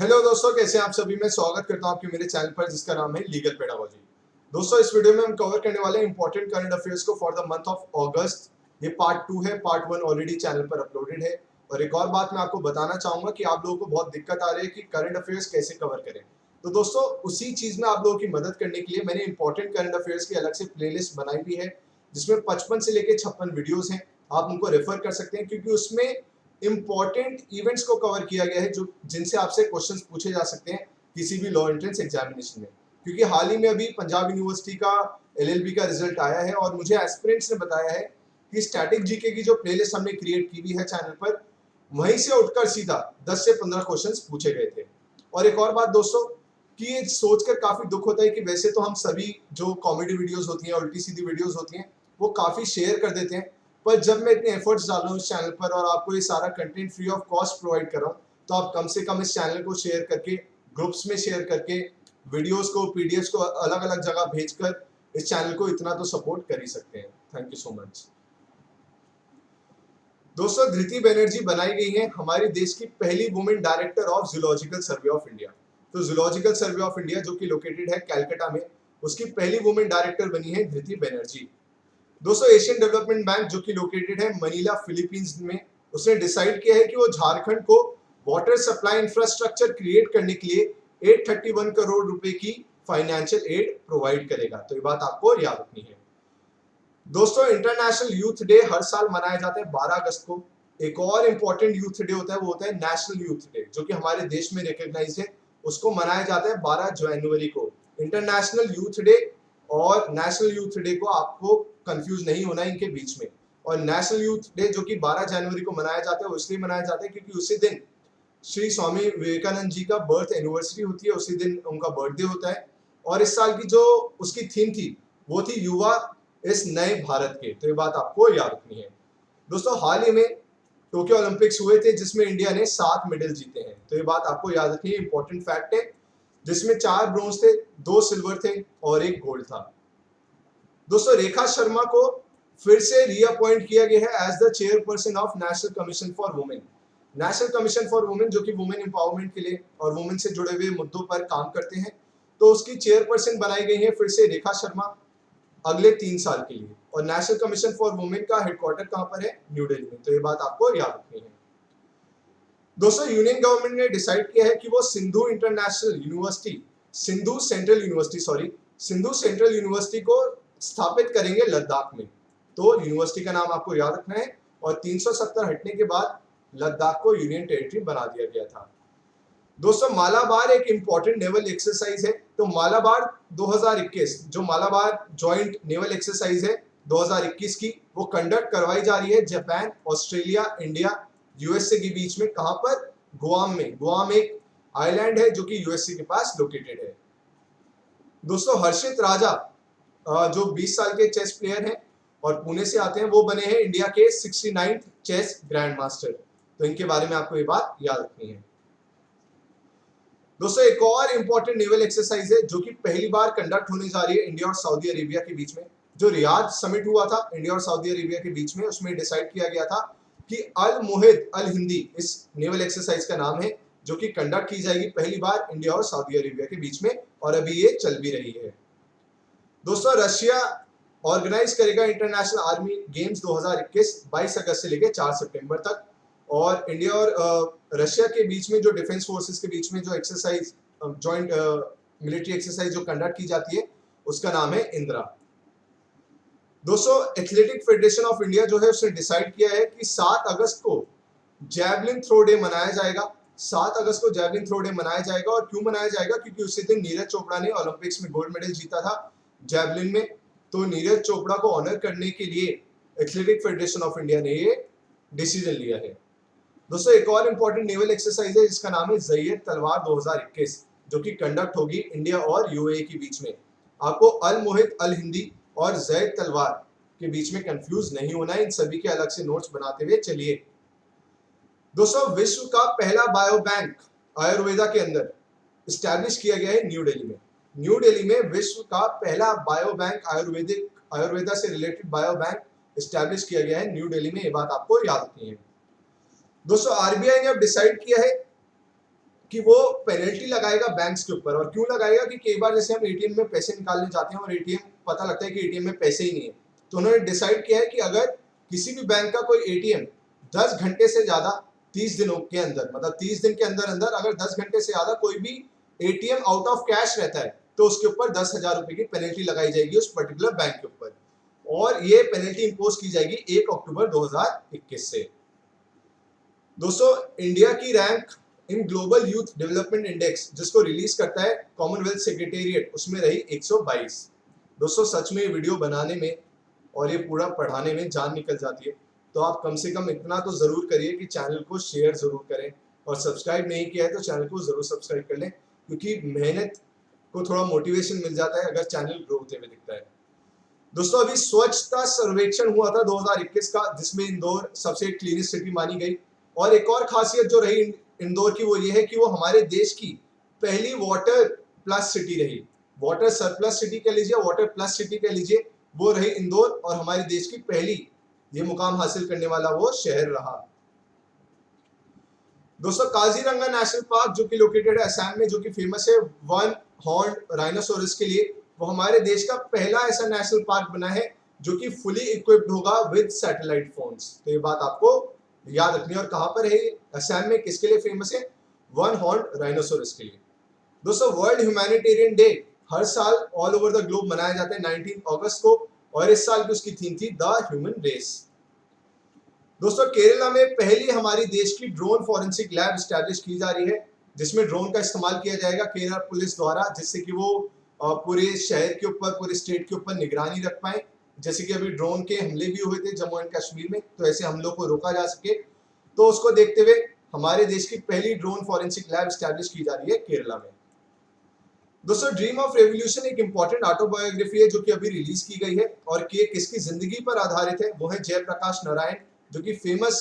Hello दोस्तों, कैसे हैं आप सभी। मैं स्वागत करता हूं आपके मेरे चैनल पर जिसका नाम है लीगल पेडागोजी। दोस्तों, इस वीडियो में हम कवर करने वाले हैं इंपॉर्टेंट करंट अफेयर्स को फॉर द मंथ ऑफ अगस्त। ये पार्ट 2 है, पार्ट 1 ऑलरेडी चैनल पर अपलोडेड है। और एक और बात मैं आपको बताना चाहूंगा कि आप लोगों को बहुत दिक्कत आ रही है कि करंट अफेयर्स कैसे कवर करें। तो दोस्तों, उसी चीज में आप लोगों की मदद करने के लिए मैंने इंपॉर्टेंट करंट अफेयर्स की अलग से प्लेलिस्ट बनाई हुई है, जिसमें 55 से लेकर 56 वीडियोस हैं। आप उनको रेफर कर सकते हैं क्योंकि उसमें इंपॉर्टेंट इवेंट्स को कवर किया गया है जो जिनसे आपसे क्वेश्चंस पूछे जा सकते हैं किसी भी लॉ एंट्रेंस एग्जामिनेशन में। क्योंकि हाल ही में अभी पंजाब यूनिवर्सिटी का एलएलबी का रिजल्ट आया है और मुझे एस्पिरेंट्स ने बताया है कि स्टैटिक जीके की जो प्लेलिस्ट हमने क्रिएट की हुई है चैनल पर, वहीं से उठकर सीधा 10 से 15 क्वेश्चंस पूछे गए थे। और एक और बात दोस्तों, कि ये सोचकर काफी दुख होता है कि वैसे तो हम सभी जो कॉमेडी वीडियोस होती हैं, उल्टी सीधी वीडियोस होती हैं, वो काफी शेयर कर देते हैं। पर जब मैं इतने एफर्ट्स डाल रहा हूँ इस चैनल पर और आपको ये सारा content free of cost provide कर रहा हूँ, तो आप कम से कम इस चैनल को शेयर करके, ग्रुप्स में शेयर करके, वीडियोस को, पीडीएफ्स को अलग अलग जगह भेजकर इस चैनल को इतना तो सपोर्ट कर ही सकते हैं। Thank you so much. दोस्तों, धृति बनर्जी बनाई गई है हमारे देश की पहली women director of zoological survey of India. तो जूलॉजिकल सर्वे ऑफ इंडिया जो कि लोकेटेड है कैलकाटा में, उसकी पहली वुमेन डायरेक्टर बनी है धृति बनर्जी। दोस्तों, एशियन डेवलपमेंट बैंक जो कि लोकेटेड है मनीला फिलीपींस में, उसने डिसाइड किया है कि वो झारखंड को वाटर सप्लाई इंफ्रास्ट्रक्चर क्रिएट करने के लिए 831 करोड़ रुपए की फाइनेंशियल एड प्रोवाइड करेगा। तो ये बात आपको याद रखनी है। दोस्तों, इंटरनेशनल यूथ डे हर साल मनाया जाता है 12 अगस्त को। एक और इंपॉर्टेंट यूथ डे होता है, वो होता है नेशनल यूथ डे, जो कि हमारे देश में रिकॉग्नाइज है। उसको मनाया जाता है 12 जनवरी को। इंटरनेशनल यूथ डे और नेशनल यूथ डे को आपको कंफ्यूज नहीं होना इनके बीच में। और नेशनल यूथ डे जो कि 12 जनवरी को मनाया जाता है, वो इसलिए मनाया जाता है क्योंकि उसी दिन श्री स्वामी विवेकानंद जी का बर्थ एनिवर्सरी होती है, उसी दिन उनका बर्थडे होता है। और इस साल की जो उसकी थीम थी, वो थी युवा इस नए भारत के। तो ये बात आपको याद रखनी है। दोस्तों, हाल ही में टोक्यो ओलंपिक्स हुए थे जिसमें इंडिया ने 7 मेडल जीते हैं। तो ये बात आपको याद रखनी है, इंपॉर्टेंट फैक्ट है, जिसमें 4 ब्रोंज थे, 2 सिल्वर थे और 1 गोल्ड था। दोस्तों, रेखा शर्मा को फिर से रीअपॉइंट किया गया है as the chairperson of National Commission for Women. National Commission for Women जो कि वुमेन एम्पावरमेंट के लिए और वुमेन से जुड़े हुए मुद्दों पर काम करते हैं, तो उसकी चेयरपर्सन बनाई गई है फिर से रेखा शर्मा अगले 3 साल के लिए। और नेशनल कमीशन फॉर वुमेन का हेडक्वार्टर कहां पर है? न्यू दिल्ली में। तो ये बात आपको याद रखनी है। दोस्तों, यूनियन गवर्नमेंट ने डिसाइड किया है कि वो Sindhu international university, Sindhu central university, Sindhu central university को स्थापित करेंगे लद्दाख में। तो यूनिवर्सिटी का नाम आपको याद रखना है। और 370 हटने के बाद लद्दाख को यूनियन टेरिटरी बना दिया गया था। दोस्तों, मालाबार एक इंपॉर्टेंट नेवल एक्सरसाइज है। तो मालाबार 2021 जो मालाबार जॉइंट नेवल एक्सरसाइज है 2021 की, वो कंडक्ट करवाई जा रही है जापान, ऑस्ट्रेलिया, इंडिया, यूएसए के बीच में। कहां पर? गुआम में। गुआम एक आइलैंड है जो कि यूएसए के पास लोकेटेड है। दोस्तों, हर्षित राजा जो 20 साल के चेस प्लेयर हैं और पुणे से आते हैं, वो बने हैं इंडिया के 69th चेस ग्रैंड मास्टर। तो इनके बारे में आपको ये बात याद रखनी है। दोस्तों, एक और इंपॉर्टेंट नेवल एक्सरसाइज है जो कि पहली बार कंडक्ट होने जा रही है इंडिया और सऊदी अरेबिया के बीच में। जो रियाद समिट हुआ था इंडिया और सऊदी अरेबिया के बीच में, उसमें डिसाइड किया गया था कि अल मुहिद अल हिंदी इस नेवल एक्सरसाइज का नाम है, जो कि कंडक्ट की जाएगी पहली बार इंडिया और सऊदी अरेबिया के बीच में, और अभी ये चल भी रही है। दोस्तों, रशिया ऑर्गेनाइज करेगा इंटरनेशनल आर्मी गेम्स 2021 22 अगस्त से लेकर 4 सितंबर तक। और इंडिया और रशिया के बीच में जो डिफेंस फोर्सेस के बीच में जो एक्सरसाइज, जॉइंट मिलिट्री एक्सरसाइज जो कंडक्ट की जाती है, उसका नाम है इंदिरा। दोस्तों, एथलेटिक फेडरेशन ऑफ इंडिया जो है उसने डिसाइड किया है कि 7 अगस्त को जैवलिन थ्रो डे मनाया जाएगा। 7 अगस्त को जैवलिन थ्रो डे मनाया जाएगा। और क्यों मनाया जाएगा? क्योंकि उसी दिन नीरज चोपड़ा ने ओलंपिक्स में गोल्ड मेडल जीता था जैवलिन में। तो नीरज चोपड़ा को ऑनर करने के लिए एथलेटिक फेडरेशन ऑफ इंडिया ने ये डिसीजन लिया है। दोस्तों, एक और इंपॉर्टेंट नेवल एक्सरसाइज है जिसका नाम है जयद तलवार 2021, जो कि कंडक्ट होगी इंडिया और यूएई के बीच में। आपको अल मुहित अल हिंदी और जयद तलवार के बीच में कंफ्यूज नहीं होना है। इन सभी के अलग से नोट्स बनाते हुए चलिए। दोस्तों, विश्व का पहला बायो बैंक आयुर्वेदा के अंदर स्टैब्लिश किया गया है न्यू दिल्ली में। न्यू दिल्ली में विश्व का पहला बायो बैंक आयुर्वेदा से रिलेटेड बायो बैंक स्टैब्लिश किया गया है न्यू दिल्ली में। ये बात आपको याद रखनी है। दोस्तों, आरबीआई ने अब डिसाइड किया है कि वो पेनल्टी लगाएगा बैंक्स के ऊपर। और क्यों लगाएगा कि कई बार जैसे हम एटीएम में पैसे निकालने जाते हैं और एटीएम पता लगता है कि एटीएम में पैसे ही नहीं है, तो उन्होंने डिसाइड किया है कि अगर किसी भी बैंक का कोई एटीएम 10 घंटे से ज्यादा 30 दिनों के अंदर, मतलब 30 दिन के अंदर अंदर अगर 10 घंटे से ज्यादा कोई भी एटीएम आउट ऑफ कैश रहता है तो उसके ऊपर 10,000 रुपए की पेनल्टी लगाई जाएगी उस पर्टिकुलर बैंक के ऊपर। और ये पेनल्टी इंपोज की जाएगी 1 अक्टूबर 2021 से। दोस्तों, इंडिया की rank in global youth development index जिसको रिलीज करता है कॉमनवेल्थ सेक्रेटेरिएट, उसमें रही 122। दोस्तों, सच में वीडियो बनाने में और ये पूरा पढ़ाने में जान निकल जाती है, तो आप कम से कम इतना तो जरूर करिए कि चैनल को शेयर जरूर करें, और सब्सक्राइब नहीं किया है तो चैनल को जरूर सब्सक्राइब कर लें, क्योंकि मेहनत को थोड़ा मोटिवेशन मिल जाता है अगर चैनल ग्रो होते हुए दिखता है। दोस्तों, अभी स्वच्छता सर्वेक्षण हुआ था 2021 का, जिसमें इंदौर सबसे क्लीनेस्ट सिटी मानी गई। और एक और खासियत जो रही इंदौर की वो ये है कि वो हमारे देश की पहली वाटर प्लस सिटी रही। वाटर सरप्लस सिटी कह लीजिए, वाटर प्लस सिटी कह लीजिए, वो रही इंदौर, और हमारे देश की पहली ये मुकाम हासिल करने वाला वो शहर रहा। दोस्तों, काजीरंगा नेशनल पार्क जो कि लोकेटेड है असम में, जो कि फेमस है वन हॉर्न राइनोसोरस के लिए, वो हमारे देश का पहला ऐसा नेशनल पार्क बना है जो कि फुली इक्विप्ड होगा विद सैटेलाइट फोन्स। तो ये बात आपको याद रखनी है। और कहां पर है? असम में। किसके लिए फेमस है? वन हॉर्न राइनोसोरस के लिए। दोस्तों, वर्ल्ड ह्यूमैनिटेरियन डे हर साल ऑल ओवर द ग्लोब मनाया जाता है 19 अगस्त को, और इस साल की उसकी थीम थी द ह्यूमन रेस। दोस्तों, केरला में पहली हमारी देश की ड्रोन फॉरेंसिक लैब स्टैब्लिश की जा रही है, जिसमें ड्रोन का इस्तेमाल किया जाएगा केरला पुलिस द्वारा, जिससे कि वो पूरे शहर के ऊपर, पूरे स्टेट के ऊपर निगरानी रख पाए। जैसे कि अभी ड्रोन के हमले भी हुए थे जम्मू एंड कश्मीर में, तो ऐसे हमलों को रोका जा सके, तो उसको देखते हुए हमारे देश की पहली ड्रोन फॉरेंसिक लैब स्टैब्लिश की जा रही है केरला में। दोस्तों, ड्रीम ऑफ रेवोल्यूशन एक इंपॉर्टेंट ऑटोबायोग्राफी है जो कि अभी रिलीज की गई है, और कि किसकी जिंदगी पर आधारित है, वो है जयप्रकाश नारायण, जो कि फेमस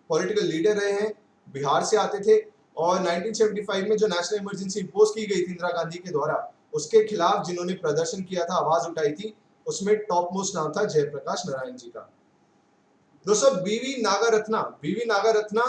पॉलिटिकल लीडर रहे हैं, बिहार से आते थे, और 1975 में जो नेशनल इमरजेंसी इंपोज की गई थी इंदिरा गांधी के द्वारा, उसके खिलाफ जिन्होंने प्रदर्शन किया था, आवाज उठाई थी, उसमें टॉप मोस्ट नाम था जयप्रकाश नारायण जी का। दोस्तों, बीवी नागारत्ना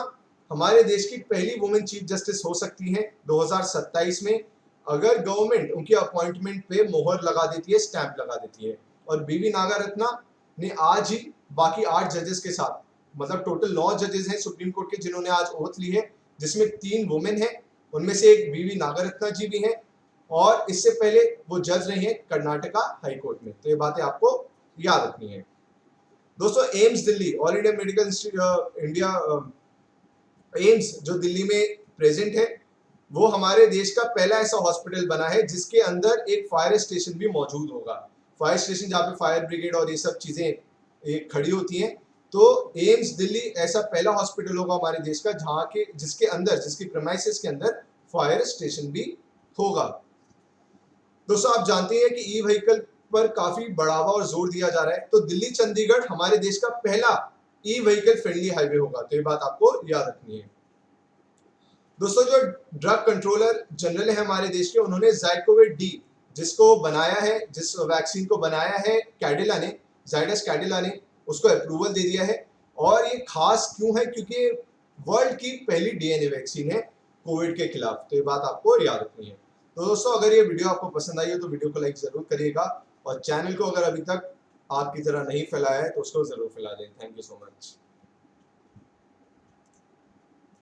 हमारे देश की पहली वुमेन चीफ जस्टिस हो सकती हैं 2027 में, अगर गवर्नमेंट उनकी अपॉइंटमेंट पे मोहर लगा देती है, स्टैंप लगा देती है। और बीवी नागारत्ना ने आज ही बाकी 8 जजेस के साथ, मतलब टोटल 9 जजेस हैं सुप्रीम कोर्ट के जिन्होंने आज ओथ ली है, जिसमें 3 वुमेन हैं, उनमें से एक बीवी नागारत्ना जी भी हैं, और इससे पहले वो जज रही हैं कर्नाटका हाई कोर्ट में। तो ये बातें आपको याद रखनी है। दोस्तों, AIIMS Delhi, all India medical India AIIMS जो दिल्ली में प्रेजेंट है, वो हमारे देश का पहला ऐसा हॉस्पिटल बना है जिसके अंदर एक फायर स्टेशन भी मौजूद होगा। फायर स्टेशन जहाँ पे फायर ब्रिगेड और ये सब चीजें खड़ी होती हैं। तो एम्स दिल्ली ऐसा पहला हॉस्पिटल होगा हमारे देश का जहाँ के जिसके अंदर, जिसकी प्रेमाइसेस के अंदर फायर स्टेशन भी होगा। दोस्तों, आप जानते हैं कि ई व्हीकल पर काफी बढ़ावा और जोर दिया जा रहा है, तो दिल्ली चंडीगढ़ हमारे देश का पहला ई व्हीकल फ्रेंडली हाईवे होगा। तो ये बात आपको याद रखनी है। दोस्तों, जो ड्रग कंट्रोलर जनरल है हमारे देश के, उन्होंने ज़ाइकोविड डी जिसको बनाया है, जिस वैक्सीन को बनाया है कैडिला ने, जाइडस कैडिला ने, उसको अप्रूवल दे दिया है। और ये खास क्यों है? क्योंकि वर्ल्ड की पहली डीएनए वैक्सीन है कोविड के खिलाफ। तो ये बात आपको याद रखनी है। तो दोस्तों, अगर ये वीडियो आपको पसंद आई हो तो वीडियो को लाइक जरूर करिएगा, और चैनल को अगर अभी तक आपकी तरह नहीं फैलाया है तो उसको जरूर फैला दें। Thank you so much.